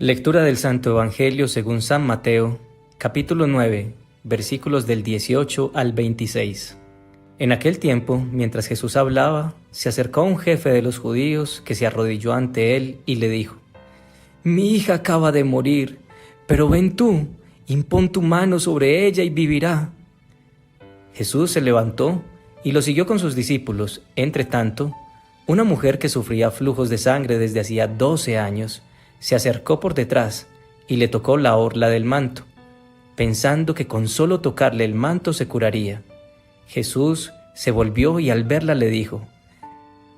Lectura del Santo Evangelio según San Mateo, capítulo 9, versículos del 18 al 26. En aquel tiempo, mientras Jesús hablaba, se acercó un jefe de los judíos que se arrodilló ante él y le dijo: «Mi hija acaba de morir, pero ven tú, impón tu mano sobre ella y vivirá». Jesús se levantó y lo siguió con sus discípulos. Entre tanto, una mujer que sufría flujos de sangre desde hacía 12 años se acercó por detrás y le tocó la orla del manto, pensando que con solo tocarle el manto se curaría. Jesús se volvió y al verla le dijo: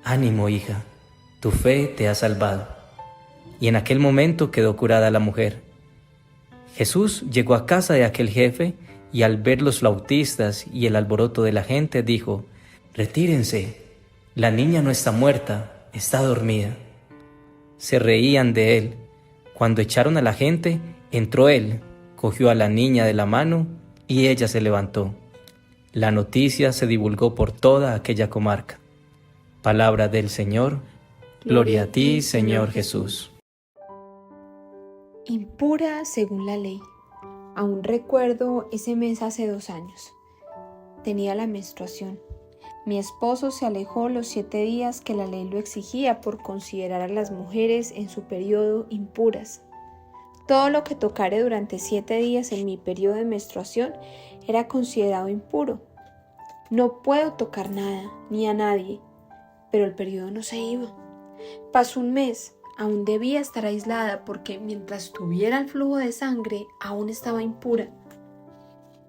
«Ánimo, hija, tu fe te ha salvado». Y en aquel momento quedó curada la mujer. Jesús llegó a casa de aquel jefe y al ver los flautistas y el alboroto de la gente dijo: «Retírense, la niña no está muerta, está dormida». Se reían de él. Cuando echaron a la gente, entró él, cogió a la niña de la mano y ella se levantó. La noticia se divulgó por toda aquella comarca. Palabra del Señor. Gloria a ti, Señor Jesús. Impura según la ley. Aún recuerdo ese mes hace 2 años. Tenía la menstruación. Mi esposo se alejó los 7 días que la ley lo exigía por considerar a las mujeres en su periodo impuras. Todo lo que tocare durante 7 días en mi periodo de menstruación era considerado impuro. No puedo tocar nada ni a nadie, pero el periodo no se iba. Pasó un mes, aún debía estar aislada porque mientras tuviera el flujo de sangre aún estaba impura.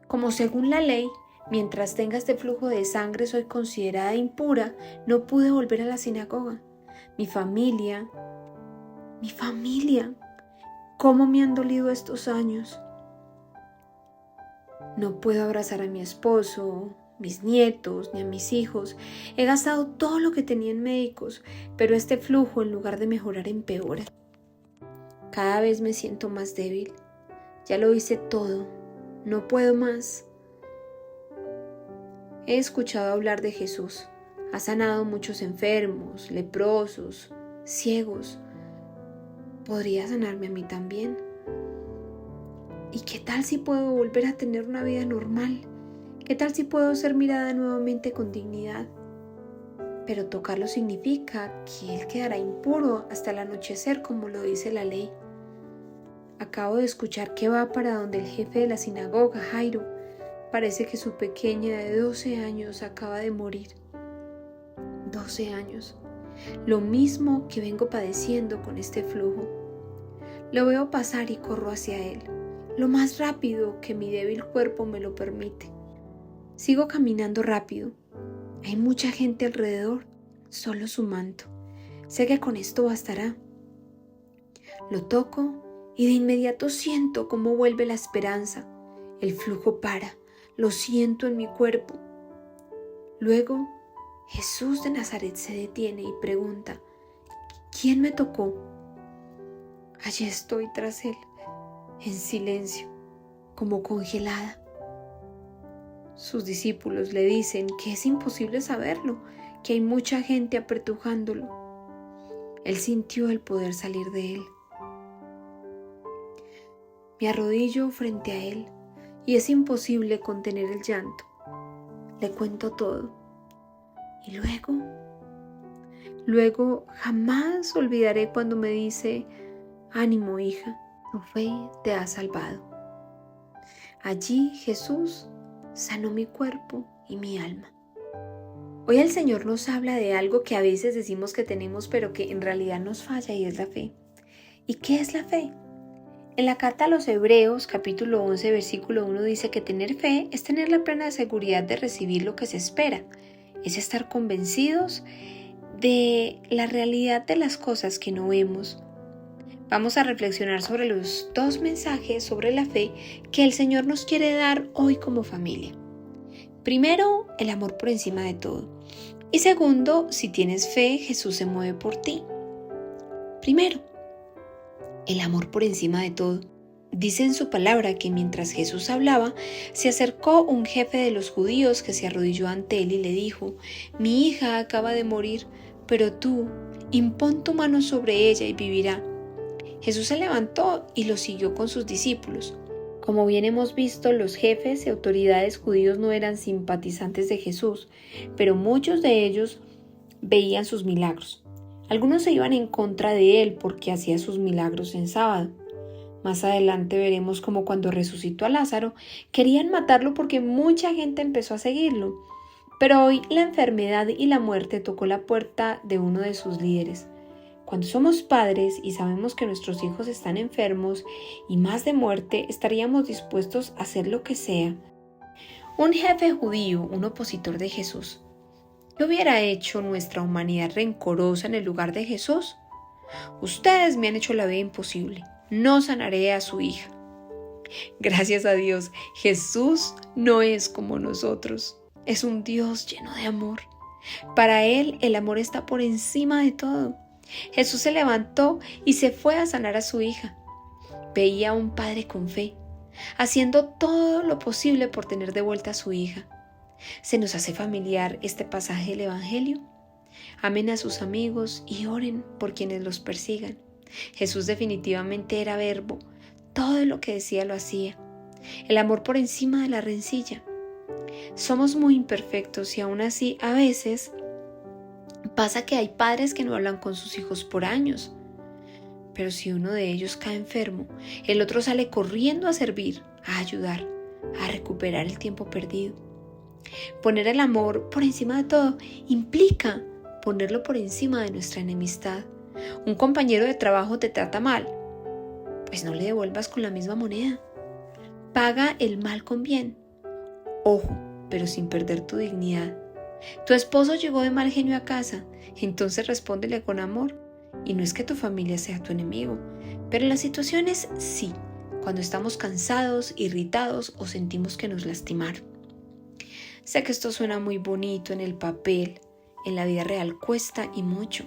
Como según la ley, mientras tenga este flujo de sangre soy considerada impura, no pude volver a la sinagoga. Mi familia, ¿cómo me han dolido estos años? No puedo abrazar a mi esposo, mis nietos, ni a mis hijos. He gastado todo lo que tenía en médicos, pero este flujo, en lugar de mejorar, empeora. Cada vez me siento más débil. Ya lo hice todo. No puedo más. He escuchado hablar de Jesús. Ha sanado muchos enfermos, leprosos, ciegos. ¿Podría sanarme a mí también? ¿Y qué tal si puedo volver a tener una vida normal? ¿Qué tal si puedo ser mirada nuevamente con dignidad? Pero tocarlo significa que él quedará impuro hasta el anochecer, como lo dice la ley. Acabo de escuchar que va para donde el jefe de la sinagoga, Jairo. Parece que su pequeña de 12 años acaba de morir. 12 años. Lo mismo que vengo padeciendo con este flujo. Lo veo pasar y corro hacia él, lo más rápido que mi débil cuerpo me lo permite. Sigo caminando rápido. Hay mucha gente alrededor, solo su manto. Sé que con esto bastará. Lo toco y de inmediato siento cómo vuelve la esperanza. El flujo para, lo siento en mi cuerpo. Luego, Jesús de Nazaret se detiene y pregunta: ¿quién me tocó? Allí estoy tras él, en silencio, como congelada. Sus discípulos le dicen que es imposible saberlo, que hay mucha gente apretujándolo. Él sintió el poder salir de él. Me arrodillo frente a él y es imposible contener el llanto. Le cuento todo. Y luego jamás olvidaré cuando me dice: «Ánimo, hija, tu fe te ha salvado». Allí Jesús sanó mi cuerpo y mi alma. Hoy el Señor nos habla de algo que a veces decimos que tenemos, pero que en realidad nos falla, y es la fe. ¿Y qué es la fe? En la carta a los Hebreos, capítulo 11, versículo 1, dice que tener fe es tener la plena seguridad de recibir lo que se espera. Es estar convencidos de la realidad de las cosas que no vemos. Vamos a reflexionar sobre los 2 mensajes sobre la fe que el Señor nos quiere dar hoy como familia. Primero, el amor por encima de todo. Y segundo, si tienes fe, Jesús se mueve por ti. Primero, el amor por encima de todo. Dice en su palabra que mientras Jesús hablaba, se acercó un jefe de los judíos que se arrodilló ante él y le dijo: «Mi hija acaba de morir, pero tú, impón tu mano sobre ella y vivirá». Jesús se levantó y lo siguió con sus discípulos. Como bien hemos visto, los jefes y autoridades judíos no eran simpatizantes de Jesús, pero muchos de ellos veían sus milagros. Algunos se iban en contra de él porque hacía sus milagros en sábado. Más adelante veremos cómo cuando resucitó a Lázaro, querían matarlo porque mucha gente empezó a seguirlo. Pero hoy la enfermedad y la muerte tocó la puerta de uno de sus líderes. Cuando somos padres y sabemos que nuestros hijos están enfermos y más de muerte, estaríamos dispuestos a hacer lo que sea. Un jefe judío, un opositor de Jesús, ¿qué hubiera hecho nuestra humanidad rencorosa en el lugar de Jesús? Ustedes me han hecho la vida imposible. No sanaré a su hija. Gracias a Dios, Jesús no es como nosotros. Es un Dios lleno de amor. Para Él, el amor está por encima de todo. Jesús se levantó y se fue a sanar a su hija. Veía a un padre con fe, haciendo todo lo posible por tener de vuelta a su hija. ¿Se nos hace familiar este pasaje del Evangelio? Amen a sus amigos y oren por quienes los persigan. Jesús definitivamente era verbo. Todo lo que decía lo hacía. El amor por encima de la rencilla. Somos muy imperfectos y aún así a veces pasa que hay padres que no hablan con sus hijos por años. Pero si uno de ellos cae enfermo, el otro sale corriendo a servir, a ayudar, a recuperar el tiempo perdido. Poner el amor por encima de todo implica ponerlo por encima de nuestra enemistad. Un compañero de trabajo te trata mal, pues no le devuelvas con la misma moneda. Paga el mal con bien. Ojo, pero sin perder tu dignidad. Tu esposo llegó de mal genio a casa, entonces respóndele con amor. Y no es que tu familia sea tu enemigo, pero en las situaciones sí, cuando estamos cansados, irritados o sentimos que nos lastimaron. Sé que esto suena muy bonito en el papel, en la vida real cuesta y mucho.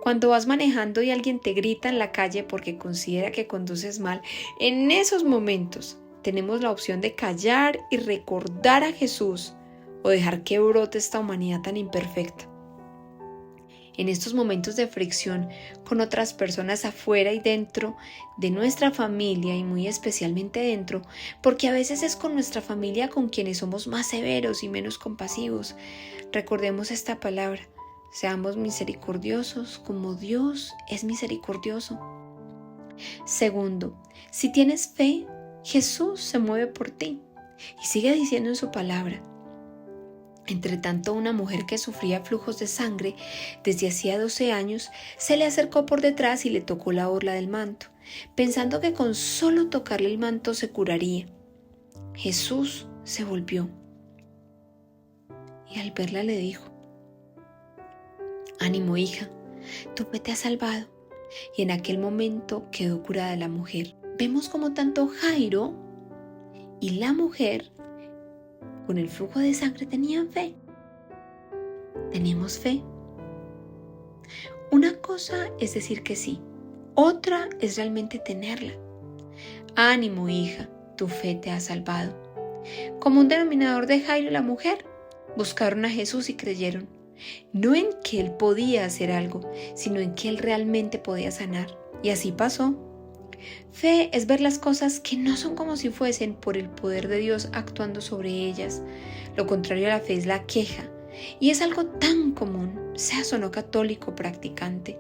Cuando vas manejando y alguien te grita en la calle porque considera que conduces mal, en esos momentos tenemos la opción de callar y recordar a Jesús o dejar que brote esta humanidad tan imperfecta. En estos momentos de fricción con otras personas afuera y dentro de nuestra familia y muy especialmente dentro, porque a veces es con nuestra familia con quienes somos más severos y menos compasivos, recordemos esta palabra: seamos misericordiosos como Dios es misericordioso. Segundo, si tienes fe, Jesús se mueve por ti y sigue diciendo en su palabra: Entretanto, una mujer que sufría flujos de sangre desde hacía 12 años se le acercó por detrás y le tocó la orla del manto, pensando que con solo tocarle el manto se curaría. Jesús se volvió y al verla le dijo: Ánimo, hija, tu fe te ha salvado. Y en aquel momento quedó curada la mujer. Vemos como tanto Jairo y la mujer con el flujo de sangre tenían fe. ¿Tenemos fe? Una cosa es decir que sí, otra es realmente tenerla. Ánimo, hija, tu fe te ha salvado. Como un denominador de Jairo y la mujer, buscaron a Jesús y creyeron, no en que él podía hacer algo, sino en que él realmente podía sanar. Y así pasó. Fe es ver las cosas que no son como si fuesen por el poder de Dios actuando sobre ellas. Lo contrario a la fe es la queja, y es algo tan común, seas o no católico practicante.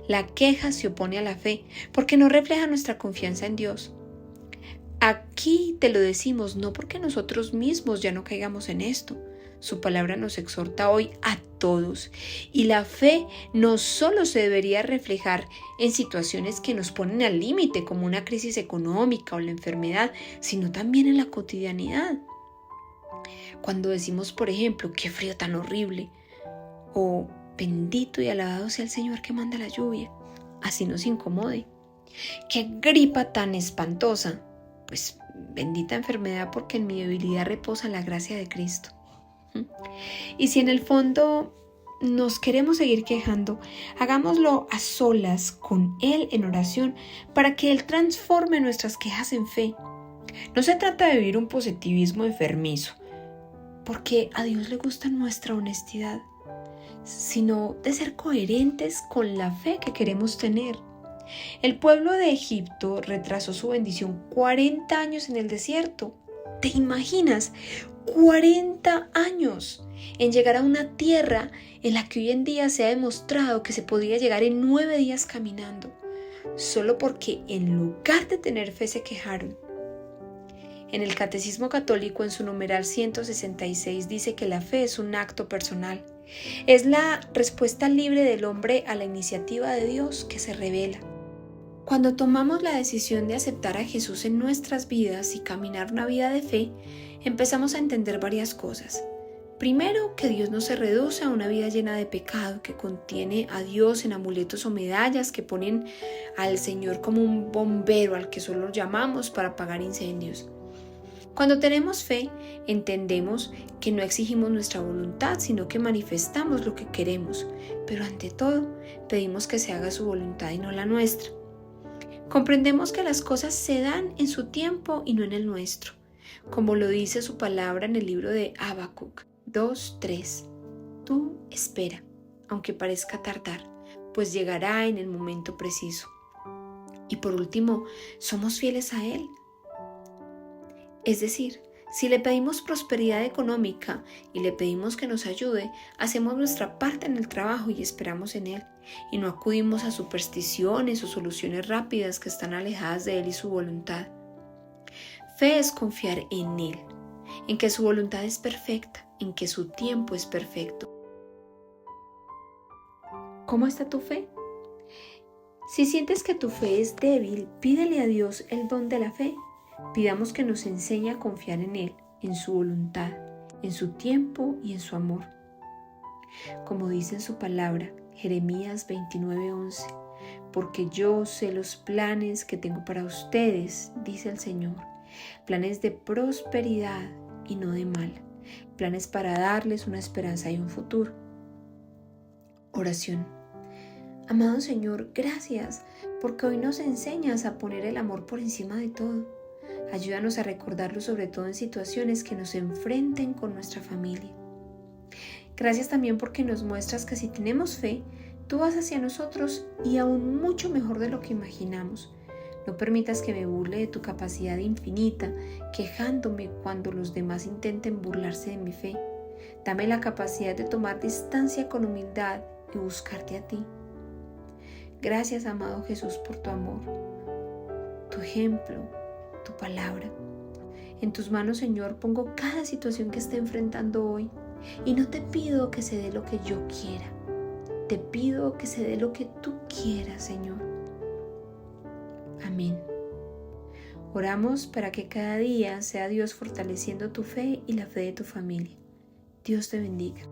La queja se opone a la fe porque no refleja nuestra confianza en Dios. Aquí te lo decimos no porque nosotros mismos ya no caigamos en esto. Su palabra nos exhorta hoy a todos, y la fe no solo se debería reflejar en situaciones que nos ponen al límite, como una crisis económica o la enfermedad, sino también en la cotidianidad. Cuando decimos, por ejemplo, qué frío tan horrible, o bendito y alabado sea el Señor que manda la lluvia, así nos incomode. Qué gripa tan espantosa, pues bendita enfermedad, porque en mi debilidad reposa la gracia de Cristo. Y si en el fondo nos queremos seguir quejando, hagámoslo a solas con Él en oración para que Él transforme nuestras quejas en fe. No se trata de vivir un positivismo enfermizo, porque a Dios le gusta nuestra honestidad, sino de ser coherentes con la fe que queremos tener. El pueblo de Egipto retrasó su bendición 40 años en el desierto. ¿Te imaginas? 40 años en llegar a una tierra en la que hoy en día se ha demostrado que se podría llegar en 9 días caminando, solo porque en lugar de tener fe se quejaron. En el Catecismo Católico, en su numeral 166, dice que la fe es un acto personal. Es la respuesta libre del hombre a la iniciativa de Dios que se revela. Cuando tomamos la decisión de aceptar a Jesús en nuestras vidas y caminar una vida de fe, empezamos a entender varias cosas. Primero, que Dios no se reduce a una vida llena de pecado, que contiene a Dios en amuletos o medallas que ponen al Señor como un bombero al que solo llamamos para apagar incendios. Cuando tenemos fe, entendemos que no exigimos nuestra voluntad, sino que manifestamos lo que queremos, pero ante todo, pedimos que se haga su voluntad y no la nuestra. Comprendemos que las cosas se dan en su tiempo y no en el nuestro, como lo dice su palabra en el libro de Habacuc 2:3. Tú espera, aunque parezca tardar, pues llegará en el momento preciso. Y por último, somos fieles a Él. Es decir, si le pedimos prosperidad económica y le pedimos que nos ayude, hacemos nuestra parte en el trabajo y esperamos en Él, y no acudimos a supersticiones o soluciones rápidas que están alejadas de Él y su voluntad. Fe es confiar en Él, en que su voluntad es perfecta, en que su tiempo es perfecto. ¿Cómo está tu fe? Si sientes que tu fe es débil, pídele a Dios el don de la fe. Pidamos que nos enseñe a confiar en Él, en su voluntad, en su tiempo y en su amor. Como dice en su palabra, Jeremías 29:11, porque yo sé los planes que tengo para ustedes, dice el Señor, planes de prosperidad y no de mal, planes para darles una esperanza y un futuro. Oración. Amado Señor, gracias, porque hoy nos enseñas a poner el amor por encima de todo. Ayúdanos a recordarlo sobre todo en situaciones que nos enfrenten con nuestra familia. Gracias también porque nos muestras que si tenemos fe, tú vas hacia nosotros y aún mucho mejor de lo que imaginamos. No permitas que me burle de tu capacidad infinita, quejándome cuando los demás intenten burlarse de mi fe. Dame la capacidad de tomar distancia con humildad y buscarte a ti. Gracias, amado Jesús, por tu amor, tu ejemplo, tu palabra. En tus manos, Señor, pongo cada situación que esté enfrentando hoy y no te pido que se dé lo que yo quiera. Te pido que se dé lo que tú quieras, Señor. Amén. Oramos para que cada día sea Dios fortaleciendo tu fe y la fe de tu familia. Dios te bendiga.